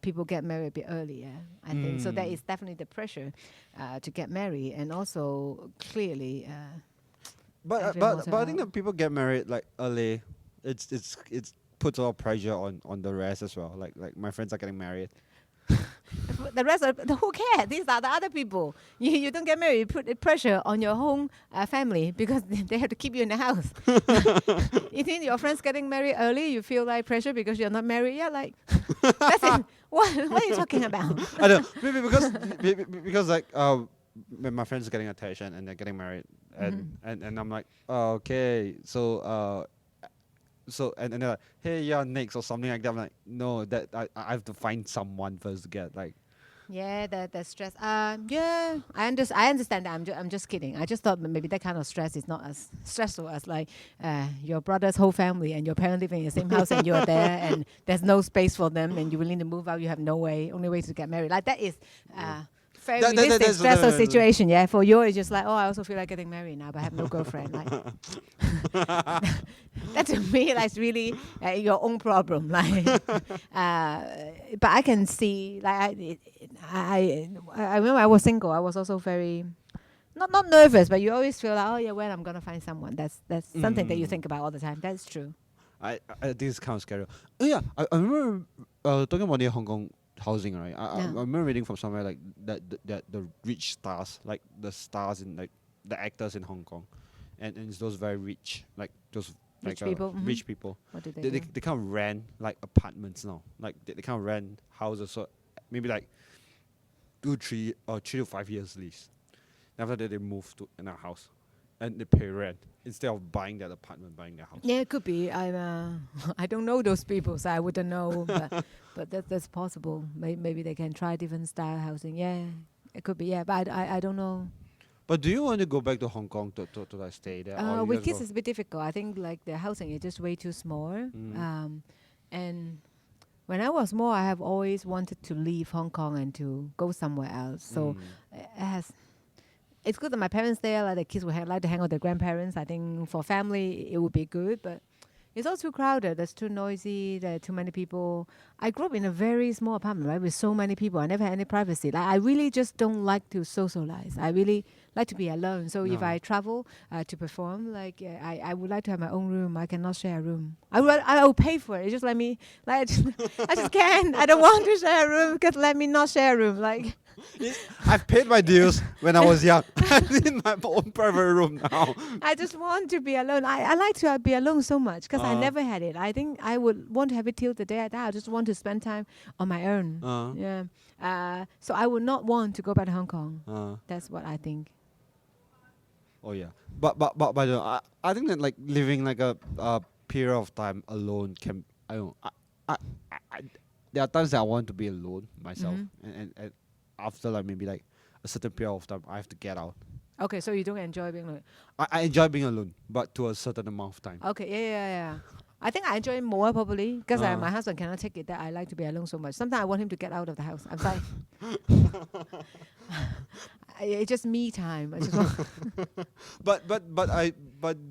people get married a bit earlier. I think so. That is definitely the pressure to get married, and also clearly. But Everyone but was but I think out. that people get married like early. It's puts a lot of pressure on the rest as well. Like my friends are getting married. The rest of who cares? These are the other people. You don't get married. You put the pressure on your home family because they have to keep you in the house. You think your friends getting married early? You feel like pressure because you're not married yet? Like that's it. What are you talking about? I don't know, maybe because like when my friends are getting attached and they're getting married and I'm like, oh, okay, so and they're like, hey, yeah, next or something like that. I'm like, no, that I have to find someone first to get like. Yeah, the stress. Yeah, I understand that. I'm just kidding. I just thought maybe that kind of stress is not as stressful as like your brother's whole family and your parents living in the same house and you're there and there's no space for them and you willing to move out. You have no way. Only way to get married. Like that is very realistic stressful situation. Yeah, for you it's just like, oh, I also feel like getting married now, but I have no girlfriend. Like that to me, like, really your own problem. Like, but I can see, like, I remember I was single. I was also very not nervous, but you always feel like, oh yeah, when I'm gonna find someone. That's something that you think about all the time. That's true. I think it's kind of scary. Oh yeah, I remember talking about the Hong Kong housing, right? I remember reading from somewhere like that the rich stars, like the stars in like the actors in Hong Kong, and it's those very rich, like those Rich like people, rich people. What do They do? kind of rent like apartments now, like they kind of rent houses, so maybe like 3 to 5 years lease. After that, they move to another house, and they pay rent instead of buying that apartment, buying their house. Yeah, it could be. I don't know those people, so I wouldn't know. But that's possible. Maybe they can try different style housing. Yeah, it could be. Yeah, but I don't know. But do you want to go back to Hong Kong to like stay there? Or you With just kids, go- it's a bit difficult. I think like the housing is just way too small. And when I was small, I have always wanted to leave Hong Kong and to go somewhere else. So it's good that my parents there, like the kids would like to hang out with their grandparents. I think for family, it would be good, but it's all too crowded. There's too noisy. There are too many people. I grew up in a very small apartment, right, with so many people. I never had any privacy. Like I really just don't like to socialize. I really like to be alone. So if I travel to perform, like I would like to have my own room. I cannot share a room. I will pay for it. Just let me. Like I just can't. I don't want to share a room because let me not share a room. Like. I've paid my dues when I was young. I need my own private room now. I just want to be alone. I like to be alone so much because I never had it. I think I would want to have it till the day I die. I just want to spend time on my own. Yeah. So I would not want to go back to Hong Kong. That's what I think. Oh yeah, but by the way, I think that like living like a period of time alone can I don't know, I there are times that I want to be alone myself and after like maybe like a certain period of time I have to get out. Okay, so you don't enjoy being alone. I enjoy being alone, but to a certain amount of time. Okay, yeah. I think I enjoy it more probably because my husband cannot take it that I like to be alone so much. Sometimes I want him to get out of the house. I'm sorry. It's just me time. I just want But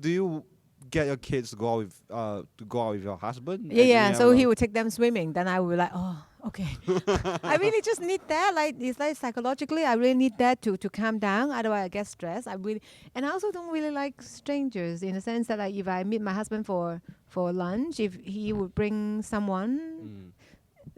do you get your kids to go out with your husband? yeah. So he would take them swimming. Then I would be like, oh, Okay. I really just need that. Like it's like psychologically, I really need that to calm down. Otherwise, I get stressed. And I also don't really like strangers in the sense that like if I meet my husband for lunch, if he would bring someone,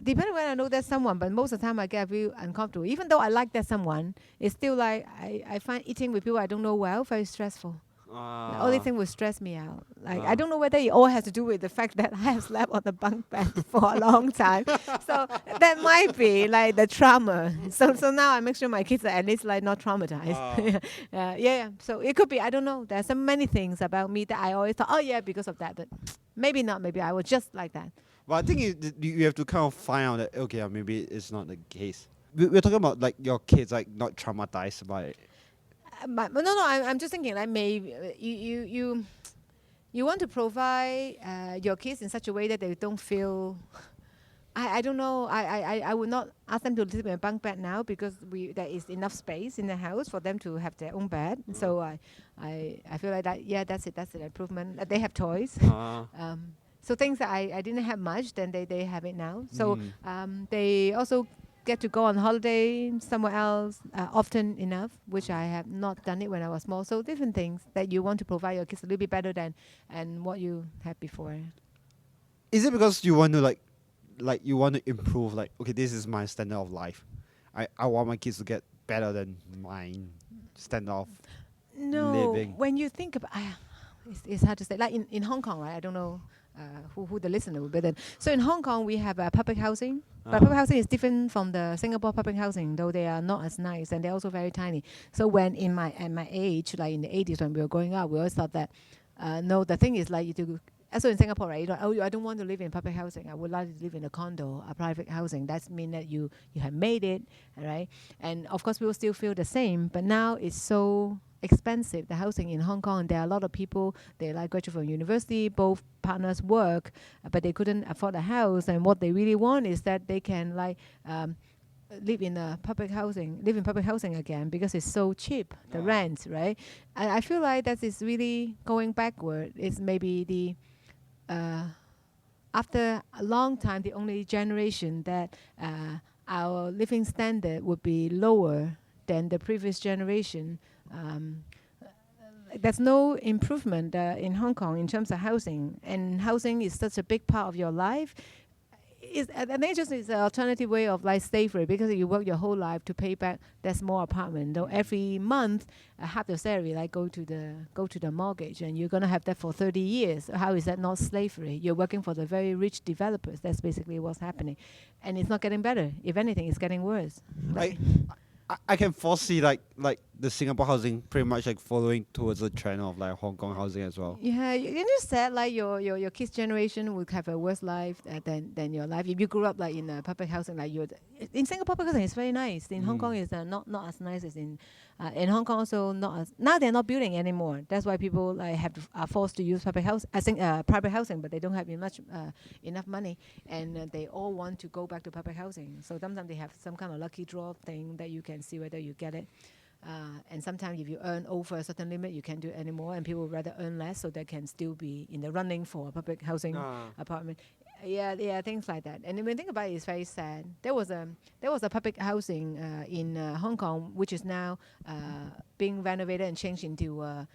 depending when I know there's someone, but most of the time I get real uncomfortable. Even though I like that someone, it's still like I find eating with people I don't know well very stressful. The only thing would stress me out. Like I don't know whether it all has to do with the fact that I have slept on the bunk bed for a long time. So that might be like the trauma. So now I make sure my kids are at least like not traumatized. Yeah. So it could be, I don't know. There's so many things about me that I always thought, oh yeah, because of that. But maybe not. Maybe I was just like that. But I think you have to kind of find out that okay, maybe it's not the case. We're talking about like your kids like not traumatized by it. But no. I'm just thinking like maybe you want to provide your kids in such a way that they don't feel. I don't know. I would not ask them to sleep in a bunk bed now because there is enough space in the house for them to have their own bed. So I feel like that. Yeah, that's it. That's an improvement. They have toys. So things that I didn't have much, then they have it now. So they also get to go on holiday somewhere else often enough, which I have not done it when I was small. So different things that you want to provide your kids a little bit better than and what you had before. Is it because you want to like you want to improve? Like okay, this is my standard of life. I want my kids to get better than mine standard of living. When you think about, it's hard to say. Like in Hong Kong, right? I don't know who the listener will be then. So in Hong Kong, we have public housing. But public housing is different from the Singapore public housing, though they are not as nice and they're also very tiny. So when at my age, like in the 80s when we were growing up, we always thought that, no, the thing is like you do. So in Singapore, right? I don't want to live in public housing. I would like to live in a condo, a private housing. That means that you have made it, right? And of course, we will still feel the same. But now it's so expensive, the housing in Hong Kong. There are a lot of people, they like graduate from university, both partners work, but they couldn't afford a house. And what they really want is that they can live in public housing again because it's so cheap, the rent, right? And I feel like that is really going backward. It's maybe the after a long time, the only generation that our living standard would be lower than the previous generation. There's no improvement in Hong Kong in terms of housing, and housing is such a big part of your life. And it just is an alternative way of like slavery because you work your whole life to pay back that small apartment. Though every month, half your salary like go to the mortgage, and you're gonna have that for 30 years. How is that not slavery? You're working for the very rich developers. That's basically what's happening, and it's not getting better. If anything, it's getting worse. I can foresee like the Singapore housing pretty much like following towards the trend of like Hong Kong housing as well. Yeah, you just said like your kids' generation would have a worse life than your life if you grew up like in a public housing. Like in Singapore, public housing is very nice. In Hong Kong, is not as nice as in Hong Kong. Also, not as now they're not building anymore. That's why people like are forced to use public house. I think private housing, but they don't have enough money, and they all want to go back to public housing. So sometimes they have some kind of lucky draw thing that you can see whether you get it. And sometimes if you earn over a certain limit, you can't do it anymore, and people would rather earn less so they can still be in the running for a public housing apartment. Yeah, things like that. And when you think about it, it's very sad. There was a public housing in Hong Kong, which is now being renovated and changed into a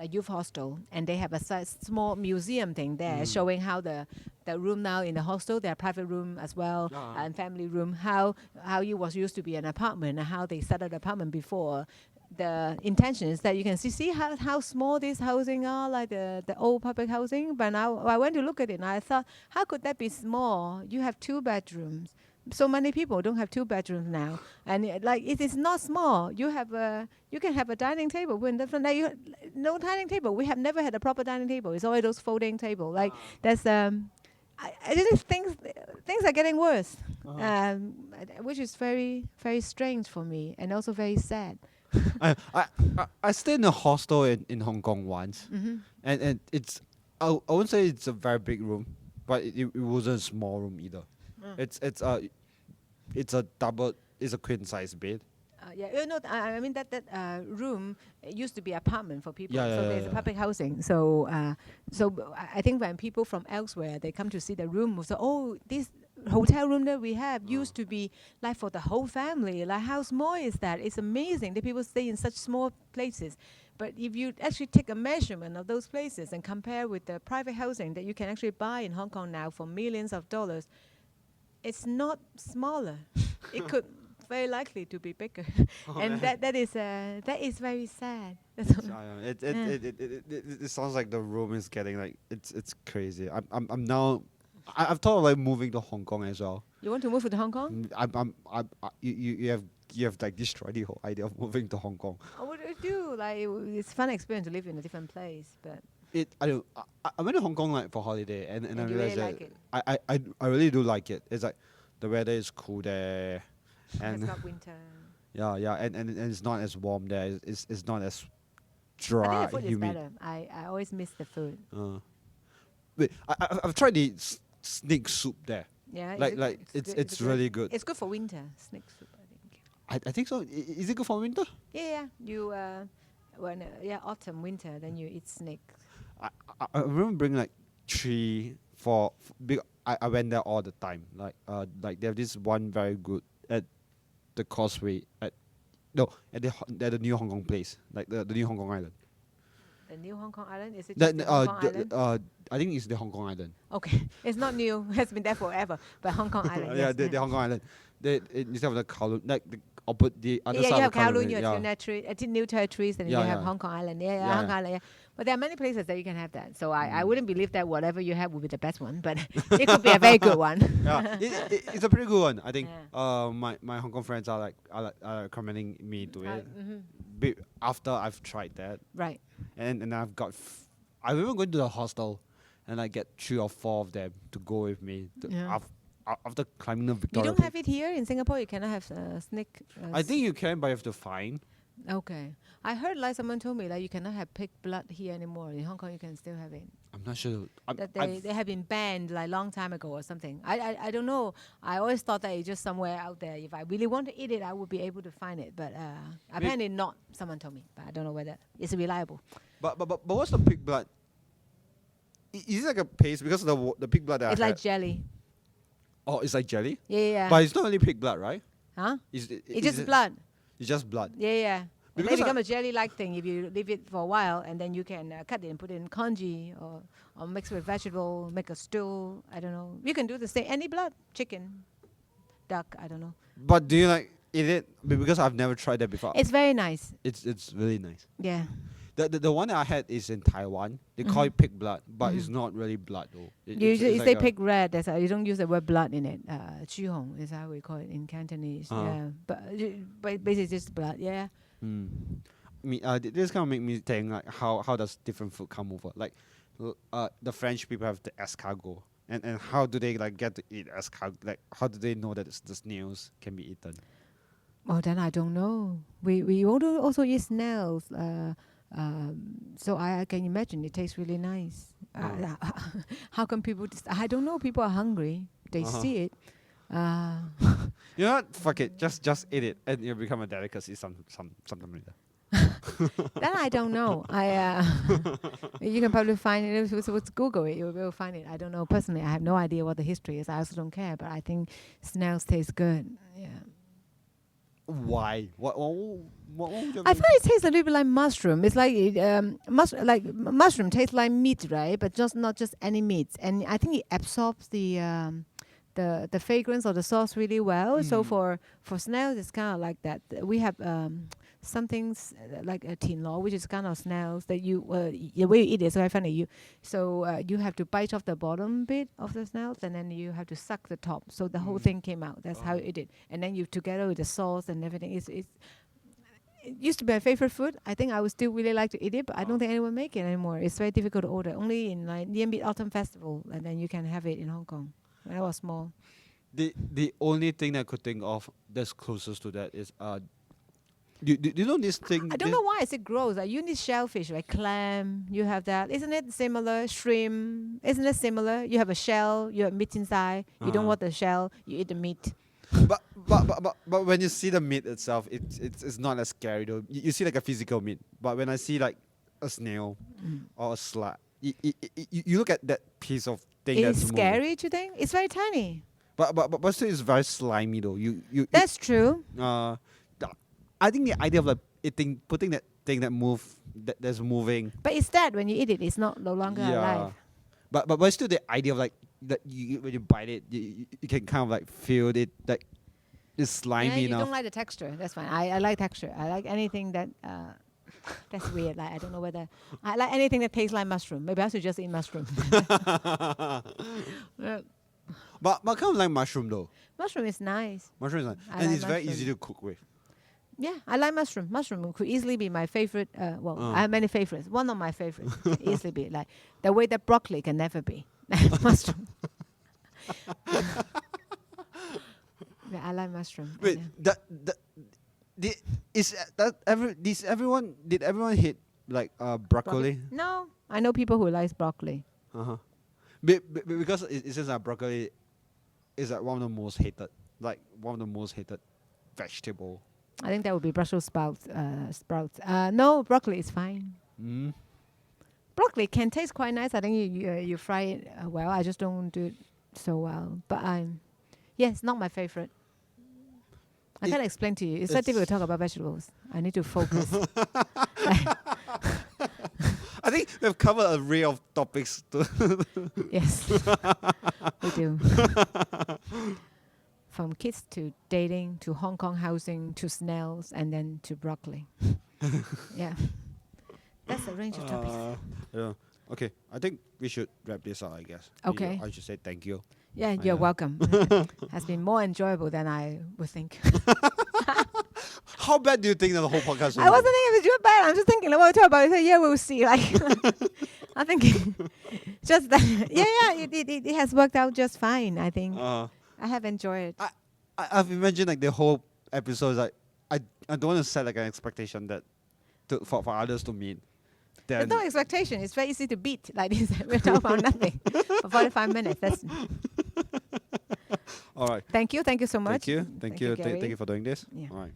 youth hostel, and they have a small museum thing there showing how the room now in the hostel, their private room as well, and family room, how it was used to be an apartment and how they set up the apartment before. The intention is that you can see how small these housing are, like the old public housing. But now I went to look at it and I thought, how could that be small? You have 2 bedrooms. So many people don't have 2 bedrooms now, and it is not small. You can have a dining table. No dining table. We have never had a proper dining table. It's always those folding table. Like there's I just think things are getting worse, which is very very strange for me and also very sad. I stayed in a hostel in Hong Kong once, and it's I wouldn't say it's a very big room, but it wasn't a small room either. It's a queen size bed. I mean that room used to be apartment for people. Yeah, so yeah, there's yeah. a public housing. So I think when people from elsewhere they come to see the room, so hotel room that we have used to be like for the whole family. Like how small is that? It's amazing that people stay in such small places. But if you actually take a measurement of those places and compare with the private housing that you can actually buy in Hong Kong now for millions of dollars, it's not smaller. It could very likely to be bigger, and that is very sad. That's all. It sounds like the room is getting like it's crazy. I'm now. I've thought of like moving to Hong Kong as well. You want to move to Hong Kong? You have like destroyed the whole idea of moving to Hong Kong. What do you do? Like it's a fun experience to live in a different place, but I went to Hong Kong like for holiday and I you realized really that like it. I really do like it. It's like the weather is cool there, It's and not winter. yeah, and it's not as warm there. It's not as I dry, think the food is humid. better. I always miss the food. Wait, I've tried the snake soup there. Yeah, is Like it like good? it's Is it really good. It's good for winter. Snake soup, I think. I think so. Is it good for winter? Yeah. You when autumn, winter, then you eat snake. I remember bringing like 3, 4. I went there all the time. Like they have this one very good at the Causeway at the new Hong Kong place, like the new Hong Kong Island. The new Hong Kong Island, is it That just the Hong Kong Island? I think it's the Hong Kong Island. Okay, it's not new. It's been there forever. But Hong Kong Island. Yeah, yes, the Hong Kong Island. Instead of the Kowloon, like the other yeah, side you of have the Kowloon, you yeah. have new territories, and Yeah, you have yeah. Hong Kong Island. Yeah, Hong Kong yeah. Island. Yeah. But there are many places that you can have that. So I wouldn't believe that whatever you have will be the best one, but it could be a very good one. Yeah, it's a pretty good one. I think Yeah. my Hong Kong friends are recommending me to it. Mm-hmm. After I've tried that, Right. and I've got I remember going to the hostel, and I get 3 or 4 of them to go with me Yeah. after climbing the You Victoria. don't have it here in Singapore. You cannot have snake. I think you can, but you have to find. Okay. I heard like someone told me like you cannot have pig blood here anymore. In Hong Kong, you can still have it. I'm not sure. That they have been banned like long time ago or something. I don't know. I always thought that it's just somewhere out there. If I really want to eat it, I would be able to find it. But apparently not. Someone told me, but I don't know whether it's reliable. But what's the pig blood? Is it like a paste because the pig blood that It's I like had? jelly. Oh, it's like jelly. Yeah. But it's not really pig blood, right? Huh? Is It's just blood. It's just blood. Yeah. And Because they become a jelly-like thing if you leave it for a while, and then you can cut it and put it in congee or mix with vegetable, make a stew. I don't know. You can do the same. Any blood, chicken, duck. I don't know. But do you like eat it? Because I've never tried that before. It's very nice. It's really nice. Yeah. The one that I had is in Taiwan. They call it pig blood, but it's not really blood though. You It's say like a- pig red. That's how you don't use the word blood in it. Chu hong is how we call it in Cantonese. Yeah, but basically it's just blood. Yeah. This kind of make me think like how does different food come over? Like the French people have the escargot, and how do they like get to eat escargot? Like how do they know that the snails can be eaten? Oh, then I don't know. We also eat snails. So I can imagine it tastes really nice. How come people? I don't know. People are hungry. They see it. You know what? Fuck it. Just eat it, and you'll become a delicacy. Something like that. That I don't know. You can probably find it. If you Google it, you'll be able to find it. I don't know. Personally, I have no idea what the history is. I also don't care. But I think snails taste good. Yeah. Why? What would you I find it tastes a little bit like mushroom. It's like mushroom tastes like meat, right? But not just any meat. And I think it absorbs the fragrance of the sauce really well. So for snails, it's kind of like that. We have something like a tin law, which is kind of snails that the way you eat it. So I find it you have to bite off the bottom bit of the snails, and then you have to suck the top. So the whole thing came out. That's how you eat it. And then you together with the sauce and everything. It used to be my favorite food. I think I would still really like to eat it, but I don't think anyone make it anymore. It's very difficult to order. Only in like Nian Autumn Festival, and then you can have it in Hong Kong. When I was small. The only thing I could think of that's closest to that is do you know this thing? I don't know why it grows. Like you need shellfish, like clam. You have that. Isn't it similar? Shrimp. Isn't it similar? You have a shell. You have meat inside. You don't want the shell. You eat the meat. But when you see the meat itself, it's not as scary though. You see like a physical meat. But when I see like a snail or a slug, you look at that piece of thing It's that's scary to think. It's very tiny. But still, it's very slimy though. That's true. I think the idea of like eating, putting that thing that that's moving. But it's that when you eat it, it's no longer alive. But still the idea of like that when you bite it, you can kind of like feel it like it's slimy Yeah, you enough. don't like the texture. That's fine. I like texture. I like anything that. That's weird. Like I don't know whether I like anything that tastes like mushroom. Maybe I should just eat mushroom. Yeah. But kind of like mushroom though. Mushroom is nice. Mushroom is nice. I And like it's very easy mushroom. to cook with. Yeah, I like mushroom. Mushroom could easily be my favorite. I have many favorites. One of my favorites could easily be like the way that broccoli can never be. Mushroom. Yeah, I like mushroom. Wait, Yeah. did everyone hate like broccoli? No, I know people who likes broccoli. Uh-huh. Because it says that broccoli is like one of the most hated vegetable. I think that would be Brussels sprouts. No, broccoli is fine. Mm. Broccoli can taste quite nice. I think you fry it well. I just don't do it so well. But it's not my favorite. I can't explain to you. It's so difficult to talk about vegetables. I need to focus. I think we've covered a array of topics. Yes, we do. From kids to dating to Hong Kong housing to snails and then to broccoli. Yeah, that's a range of topics. Yeah. Okay. I think we should wrap this up. I guess. Okay. I should say thank you. Yeah, you're welcome. Has been more enjoyable than I would think. How bad do you think that the whole podcast? I wasn't thinking it was your bad. I'm just thinking like, what we talk about. Yeah, we'll see. Like, I think just that. It has worked out just fine. I think I have enjoyed it. I've imagined like the whole episode is like I don't want to set like an expectation that for others to meet. There's no expectation. It's very easy to beat like this. We're talking about nothing for 45 minutes. That's all right. Thank you so much. Thank you. Gary. Thank you for doing this. Yeah. All right.